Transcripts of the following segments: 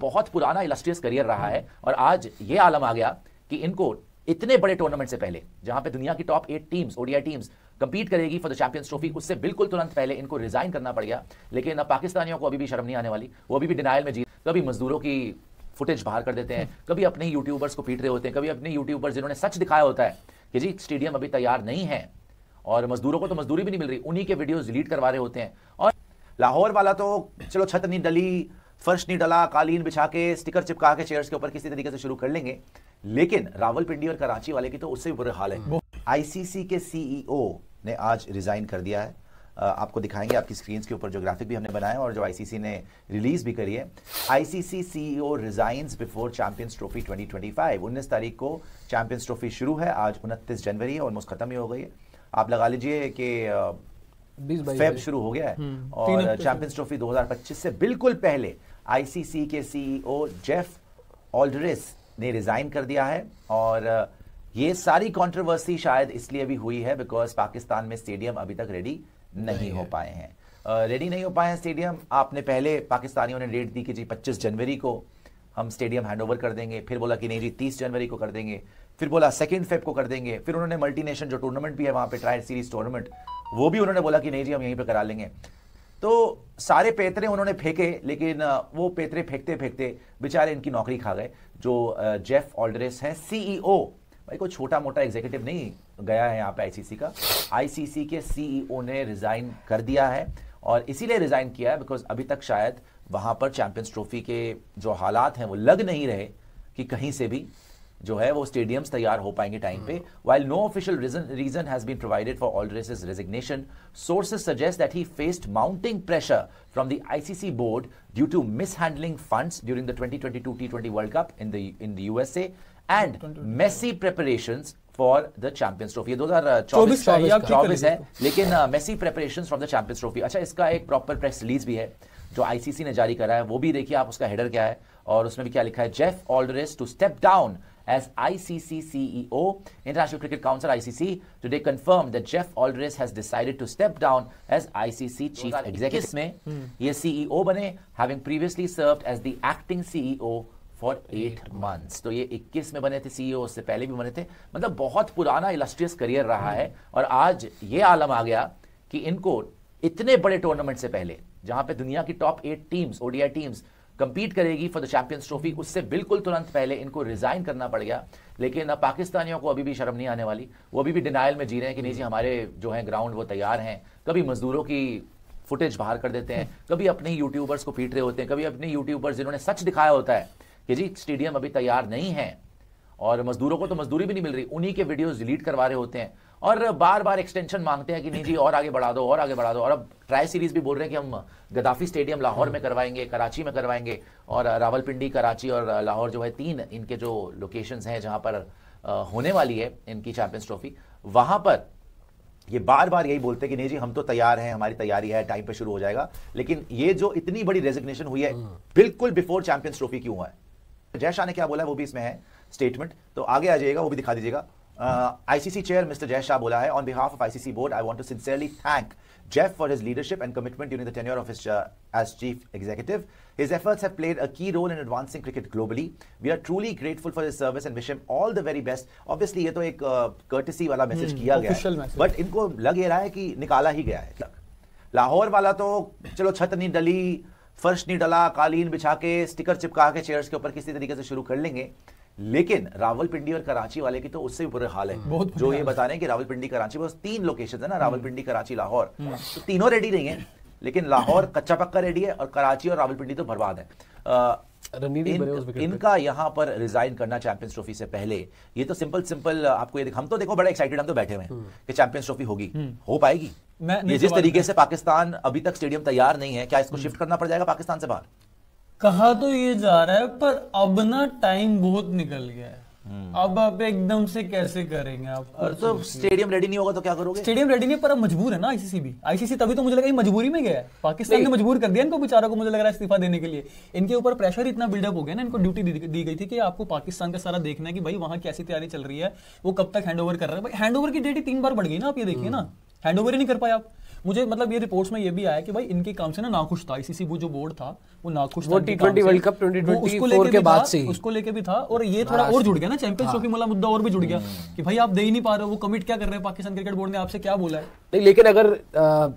बहुत पुराना illustrious career रहा है और आज ये आलम आ गया कि इनको इतने बड़े टूर्नामेंट से पहले, जहां पे दुनिया की top 8 teams, ODI teams compete करेगी फॉर द चैंपियंस ट्रॉफी, उससे बिल्कुल तुरंत पहले इनको रिजाइन करना पड़ गया। लेकिन अब पाकिस्तानियों को अभी भी शर्म नहीं आने वाली, वो अभी भी डिनायल में जी, कभी मजदूरों की फुटेज बाहर कर देते हैं, कभी अपने यूट्यूबर्स को पीट रहे होते हैं, कभी अपने यूट्यूबर्स जिन्होंने सच दिखाया होता है कि जी स्टेडियम अभी तैयार नहीं है और मजदूरों को तो मजदूरी भी नहीं मिल रही, उन्हीं के वीडियोस डिलीट करवा रहे होते हैं। और लाहौर वाला तो चलो छत नहीं डली, फर्श नहीं डला, कालीन बिछा के स्टिकर चिपका के चेयर्स के ऊपर किसी तरीके से शुरू कर लेंगे, लेकिन रावलपिंडी और कराची वाले की तो उससे भी बुरे हाल है। आईसीसी के सीईओ ने आज रिजाइन कर दिया है। आपको दिखाएंगे आपकी स्क्रीन के ऊपर जो ग्राफिक भी हमने बनाया और जो आईसीसी ने रिलीज भी करी है। ICC CEO resigns before champions trophy 2025। 19 तारीख को चैंपियंस ट्रॉफी शुरू है, आज 29 जनवरी है, ऑलमोस्ट खत्म ही हो गई है। आप लगा लीजिए कि फेब शुरू हो गया है और चैंपियंस ट्रॉफी 2025 से बिल्कुल पहले आईसीसी के सीईओ जेफ ऑल्डरिस ने रिजाइन कर दिया है। और ये सारी कंट्रोवर्सी शायद इसलिए भी हुई है बिकॉज पाकिस्तान में स्टेडियम अभी तक रेडी नहीं हो पाए हैं। रेडी नहीं हो पाए हैं स्टेडियम। आपने पहले पाकिस्तानियों ने डेट दी कि जी 25 जनवरी को हम स्टेडियम हैंडओवर कर देंगे, फिर बोला कि नहीं जी 30 जनवरी को कर देंगे, फिर बोला 2 फेब को कर देंगे, फिर उन्होंने मल्टीनेशन जो टूर्नामेंट भी है वहां पे ट्रायल सीरीज टूर्नामेंट, वो भी उन्होंने बोला कि नहीं जी हम यहीं पे करा लेंगे। तो सारे पेतरे उन्होंने फेंके, लेकिन वो पेतरे फेंकते फेंकते बेचारे इनकी नौकरी खा गए। जो जेफ ऑल्डरिस है सीईओ, भाई कोई छोटा मोटा एग्जीक्यूटिव नहीं गया है यहाँ पे आईसीसी का, आईसीसी के सीईओ ने रिजाइन कर दिया है। और इसीलिए रिजाइन किया है बिकॉज अभी तक शायद वहां पर चैंपियंस ट्रॉफी के जो हालात हैं वो लग नहीं रहे कि कहीं से भी जो है वो स्टेडियम्स तैयार हो पाएंगे टाइम पे। While no official reason has been provided for Aldris's resignation, sources suggest that he faced mounting pressure from the ICC board due to mishandling funds during the 2022 T20 World Cup in the USA and messy preparations for the Champions Trophy। 2024 है, लेकिन messy preparations from the Champions Trophy। अच्छा, इसका एक proper press release भी है जो ICC ने जारी करा है, वो भी देखिए आप, उसका हेडर क्या है और उसमें भी क्या लिखा है, Geoff Allardice to step down as ICC CEO। International Cricket Council ICC today confirmed that Jeff Aldris has decided to step down as ICC Chief Executive। में ये CEO बने, having previously served as the acting CEO for 8 months। तो ये 21 में बने थे CEO, उससे पहले भी बने थे। मतलब बहुत पुराना इलस्ट्रियस करियर रहा है और आज ये आलम आ गया कि इनको इतने बड़े टूर्नामेंट से पहले, जहां पे दुनिया की top 8 teams, ODI teams compete करेगी फॉर द चैंपियंस ट्रॉफी, उससे बिल्कुल तुरंत पहले इनको रिजाइन करना पड़ गया। लेकिन अब पाकिस्तानियों को अभी भी शर्म नहीं आने वाली, वो अभी भी डिनायल में जी रहे हैं कि नहीं जी हमारे जो है ग्राउंड वो तैयार हैं। कभी मजदूरों की फुटेज बाहर कर देते हैं, कभी अपने यूट्यूबर्स को पीट रहे होते हैं, कभी अपने यूट्यूबर्स जिन्होंने सच दिखाया होता है कि जी स्टेडियम अभी तैयार नहीं है और मजदूरों को तो मजदूरी भी नहीं मिल रही, उन्हीं के वीडियोस डिलीट करवा रहे होते हैं और बार बार एक्सटेंशन मांगते हैं कि नहीं जी और आगे बढ़ा दो और आगे बढ़ा दो। और अब ट्राई सीरीज भी बोल रहे हैं कि हम गद्दाफी स्टेडियम लाहौर में करवाएंगे, कराची में करवाएंगे, और रावलपिंडी, कराची और लाहौर जो है 3 इनके जो लोकेशंस हैं जहां पर होने वाली है इनकी चैंपियंस ट्रॉफी, वहां पर ये बार बार यही बोलते हैं कि नहीं जी हम तो तैयार हैं, हमारी तैयारी है, टाइम पे शुरू हो जाएगा। लेकिन ये जो इतनी बड़ी रेजिग्नेशन हुई है बिल्कुल बिफोर चैंपियंस ट्रॉफी क्यों हुआ है, जय शाह ने क्या बोला है वो भी इसमें है स्टेटमेंट, तो आगे आ जाइएगा, वो भी दिखा दीजिएगा। ICC chair Mr. Jay Shah बोला है, on behalf of ICC board I want to sincerely thank Jeff for his leadership and commitment during the tenure of his as chief executive. His efforts have played a key role in advancing cricket globally. We are truly grateful for his service and wish him all the very best. Obviously ये तो एक courtesy वाला message किया गया है, but इनको लग ये रहा है कि निकाला ही गया है। लाहौर वाला तो चलो छत नहीं डली, फर्श नहीं डला, कालीन बिछा के स्टिकर चिपका के चेयर्स के ऊपर किसी तरीके से शुरू कर लेंगे, लेकिन रावलपिंडी और कराची वाले की तो उससे भी बुरे हाल है। जो ये बता रहे हैं कि रावलपिंडी कराची बस 3 लोकेशन है ना, रावलपिंडी, कराची, लाहौर, तो तीनों रेडी नहीं है, लेकिन लाहौर कच्चा पक्का रेडी है और कराची और रावलपिंडी तो बर्बाद है। इनका यहाँ पर रिजाइन करना चैंपियंस ट्रॉफी से पहले, ये तो सिंपल आपको ये हम तो देखो बड़े एक्साइटेड, हम तो बैठे हुए हैं कि चैंपियंस ट्रॉफी होगी, हो पाएगी। ये जिस तरीके से पाकिस्तान अभी तक स्टेडियम तैयार नहीं है, क्या इसको शिफ्ट करना पड़ जाएगा पाकिस्तान से बाहर? कहा तो ये जा रहा है, पर अब ना टाइम बहुत निकल गया है, अब आप एकदम से कैसे करेंगे आप? तो स्टेडियम रेडी नहीं होगा तो क्या करोगे? स्टेडियम रेडी नहीं, पर अब मजबूर है ना आईसीसी भी। आईसीसी तभी तो मुझे लगा मजबूरी में गया है, पाकिस्तान ने मजबूर कर दिया इनको बेचारों को, मुझे लग रहा है इस्तीफा देने के लिए। इनके ऊपर प्रेशर इतना बिल्डअप हो गया ना, इनको ड्यूटी दी गई थी कि आपको पाकिस्तान का सारा देखना है कि भाई वहां कैसी तैयारी चल रही है, वो कब तक हैंड ओवर कर रहा है। भाई हैंड ओवर की डेट 3 बार बढ़ गई ना, आप ये देखिए ना, हैंडओवर ही नहीं कर पाए आप। मुझे मतलब ये रिपोर्ट्स में ये भी आया कि भाई इनके काम से ना नाखुश था आईसीसी, वो जो बोर्ड था वो नाखुश था। वो T20 वर्ल्ड कप 2024 के बाद से उसको लेके भी था, और ये थोड़ा और जुड़ गया ना चैंपियंस ट्रॉफी वाला मुद्दा और भी जुड़ गया कि भाई आप दे ही नहीं पा रहे हो, वो कमिट क्या कर रहे हैं, पाकिस्तान क्रिकेट बोर्ड ने आपसे क्या बोला है। नहीं, लेकिन अगर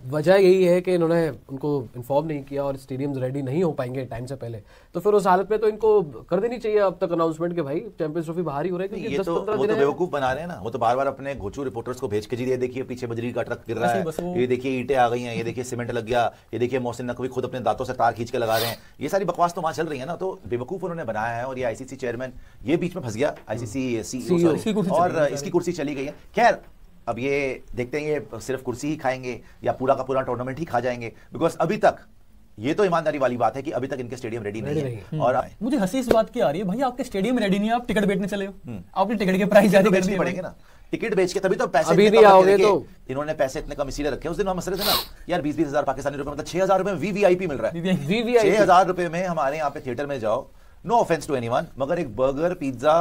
वजह यही है कि इन्होंने उनको इन्फॉर्म नहीं किया और स्टेडियम्स रेडी नहीं हो पाएंगे टाइम से पहले, तो फिर उस हालत में तो इनको कर देनी चाहिए अब तक अनाउंसमेंट कि भाई चैंपियंस ट्रॉफी बाहर ही हो रहा है, क्योंकि 10-15 वो दिन तो बेवकूफ बना रहे हैं ना, वो तो बार बार अपने घोचू रिपोर्टर्स को भेज के जी ये देखिए पीछे बजरी का ट्रक गिर रहा है, ये देखिए ईंटें आ गई हैं, ये देखिए सीमेंट लग गया, ये देखिए मोहसिन नकवी खुद अपने दांतों से तार खींच के लगा रहे हैं, ये सारी बकवास तो वहां चल रही है ना। तो बेवकूफ उन्होंने बनाया है, और ये आईसीसी चेयरमैन ये बीच में फंस गया, आईसीसी सीईओ, और इसकी कुर्सी चली गई है। खैर अब ये देखते हैं ये सिर्फ कुर्सी ही खाएंगे या पूरा का पूरा टूर्नामेंट ही खा जाएंगे, बिकॉज अभी तक ये तो ईमानदारी वाली बात है कि अभी तक इनके स्टेडियम रेडी नहीं है। और मुझे हंसी इस बात की आ रही है, भाई आपके स्टेडियम रेडी नहीं है, आप टिकट बेचने चले हो, आपने टिकट के प्राइस जारी कर दिए पड़ेंगे ना, टिकट बेच के तभी तो पैसे अभी नहीं आओगे तो इन्होंने पैसे इतने कम इसीलिए रखे। उस दिन हम मसले थे ना यार 20-20 हजार पाकिस्तानी रुपए, मतलब 6,000 रुपए में वीवीआईपी मिल रहा है। 6,000 रुपए में हमारे यहाँ पे थिएटर में जाओ, नो ऑफेंस टू एनीवन, मगर एक बर्गर पिज्जा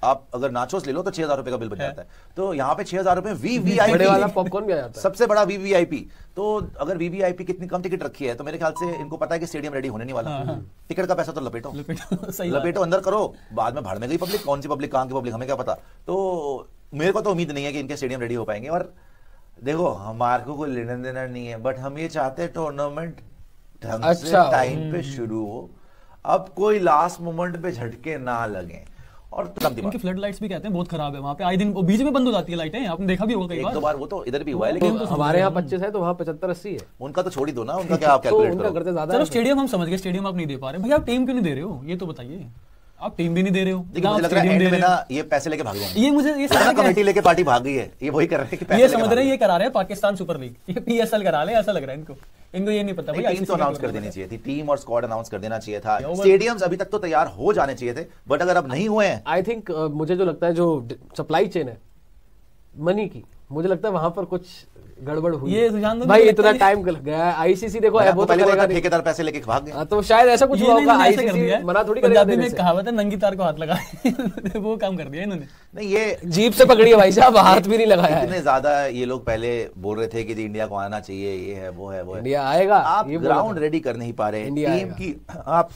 आप अगर नाचोस ले लो तो 6,000 रुपए का बिल बन जाता है। तो यहाँ पे 6,000 रुपए वीवीआईपी वाला पॉपकॉर्न भी आ जाता है, सबसे बड़ा वीवीआईपी। तो अगर वीवीआईपी कितनी कम टिकट रखी है तो मेरे ख्याल से इनको पता है कि स्टेडियम रेडी होने नहीं वाला। टिकट का पैसा तो लपेटो लपेटो अंदर करो, बाद में भाड़ में गई पब्लिक, कौन सी पब्लिक कहाँ की पब्लिक हमें क्या पता। तो मेरे को तो उम्मीद नहीं है कि इनके स्टेडियम रेडी हो पाएंगे। और देखो हमारे को कोई लेना देना नहीं है, बट हम ये चाहते हैं टूर्नामेंट ढंग से टाइम पे शुरू हो, अब कोई लास्ट मोमेंट पे झटके ना लगे। और इनकी फ्लड लाइट्स भी कहते हैं बहुत खराब है वहां पे, आए दिन बीच में बंद हो जाती है लाइटें, आपने देखा भी होगा कई बार। एक दो बार वो तो इधर भी हुआ है, लेकिन हमारे यहाँ 25 है तो वहाँ 75-80 है। उनका तो छोड़ ही दो ना, उनका क्या आप कैलकुलेट करो। चलो स्टेडियम हम समझ गए, स्टेडियम आप नहीं दे पा रहे, भैया आप टीम क्यों नहीं दे रहे हो ये तो बताइए। आप टीम भी नहीं दे रहे हो, मुझे लग रहा है एंड में ना ये पैसे लेके भाग जाएंगे। ये मुझे ये कमेटी लेके पार्टी भाग गई है, ये वही कर रहे हैं कि पैसे ये समझ रहे हैं ये करा रहे हैं पाकिस्तान सुपर लीग, ये पीएसएल करा रहे हैं, ऐसा लग रहा है इनको ये नहीं पता भाई। टीम तो अनाउंस कर देनी चाहिए थी, टीम और स्क्वाड अनाउंस कर देना चाहिए था। स्टेडियम्स अभी तक तो तैयार हो जाने चाहिए थे, बट अगर अब नहीं हुए हैं, आई थिंक मुझे जो लगता है जो सप्लाई चेन है मनी की, मुझे लगता है वहां पर कुछ गड़बड़ हुई। ये भाई इतना टाइम लग गया, आईसीसी देखो वो पहले बोला था ठेकेदार पैसे लेके भाग गए, तो शायद ऐसा कुछ हुआ होगा। आईसीसी मना थोड़ी करेगा देने से। कहावत है नंगी तार को हाथ लगा वो काम कर दिया इन्होंने। नहीं ये जीप से पकड़ी है भाई साहब, हाथ भी नहीं लगाया। इतने ज्यादा ये लोग पहले बोल रहे थे कि इंडिया को आना चाहिए, ये है वो है वो है, इंडिया आएगा। आप ग्राउंड रेडी कर नहीं पा रहे, टीम की आप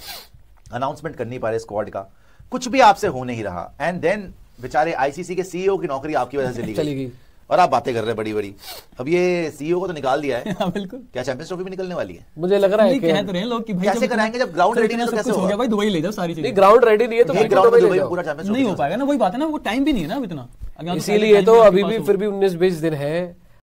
अनाउंसमेंट कर नहीं पा रहे, स्क्वाड का कुछ भी आपसे हो नहीं रहा, एंड देन बेचारे आईसीसी के सीईओ की नौकरी आपकी वजह से चली गई और आप बातें कर रहे हैं बड़ी बड़ी। अब ये सीईओ को तो निकाल दिया है। बिल्कुल। क्या चैंपियंस ट्रॉफी भी निकलने वाली है? मुझे लग रहा है कि कह तो रहे हैं लोग कि भाई कैसे कराएंगे जब ग्राउंड रेडी नहीं तो कैसे होगा? भाई दुबई ले जाओ सारी चीजें। नहीं ग्राउंड रेडी नहीं है तो ग्राउंड में दुबई में पूरा चैंपियंस नहीं हो पाएगा ना, वही बात है ना, वो टाइम भी नहीं है ना अब इतना। इसीलिए तो अभी भी फिर भी 19-20 दिन है